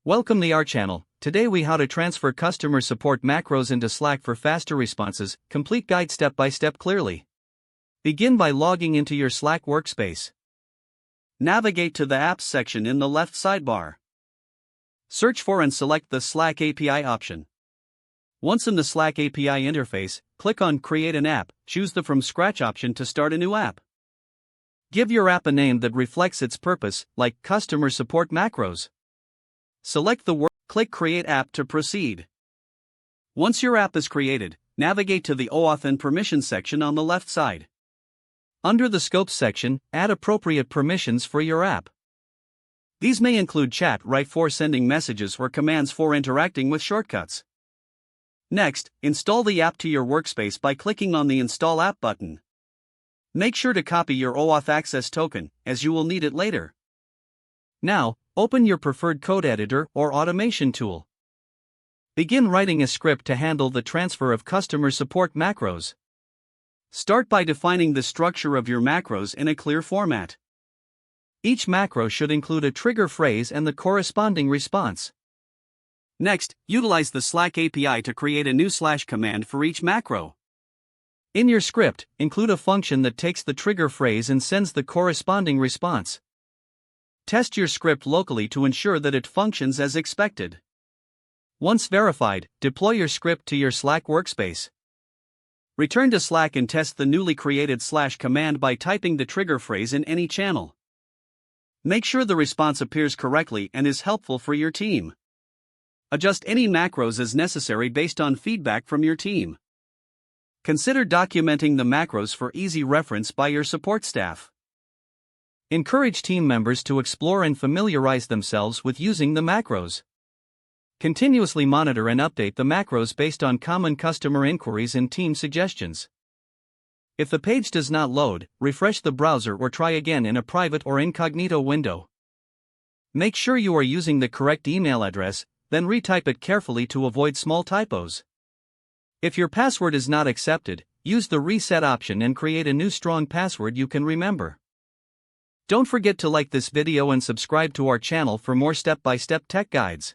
Welcome to our channel. Today we how to transfer customer support macros into Slack for faster responses. Complete guide step by step clearly. Begin by logging into your Slack workspace. Navigate to the Apps section in the left sidebar. Search for and select the Slack API option. Once in the Slack API interface, click on Create an App. Choose the From Scratch option to start a new app. Give your app a name that reflects its purpose, like Customer Support Macros. Select the word, click Create App to proceed. Once your app is created, navigate to the OAuth and Permissions section on the left side. Under the Scopes section, add appropriate permissions for your app. These may include chat right for sending messages or commands for interacting with shortcuts. Next, install the app to your workspace by clicking on the Install App button. Make sure to copy your OAuth access token, as you will need it later. Now, open your preferred code editor or automation tool. Begin writing a script to handle the transfer of customer support macros. Start by defining the structure of your macros in a clear format. Each macro should include a trigger phrase and the corresponding response. Next, utilize the Slack API to create a new / command for each macro. In your script, include a function that takes the trigger phrase and sends the corresponding response. Test your script locally to ensure that it functions as expected. Once verified, deploy your script to your Slack workspace. Return to Slack and test the newly created / command by typing the trigger phrase in any channel. Make sure the response appears correctly and is helpful for your team. Adjust any macros as necessary based on feedback from your team. Consider documenting the macros for easy reference by your support staff. Encourage team members to explore and familiarize themselves with using the macros. Continuously monitor and update the macros based on common customer inquiries and team suggestions. If the page does not load, refresh the browser or try again in a private or incognito window. Make sure you are using the correct email address, then retype it carefully to avoid small typos. If your password is not accepted, use the reset option and create a new strong password you can remember. Don't forget to like this video and subscribe to our channel for more step-by-step tech guides.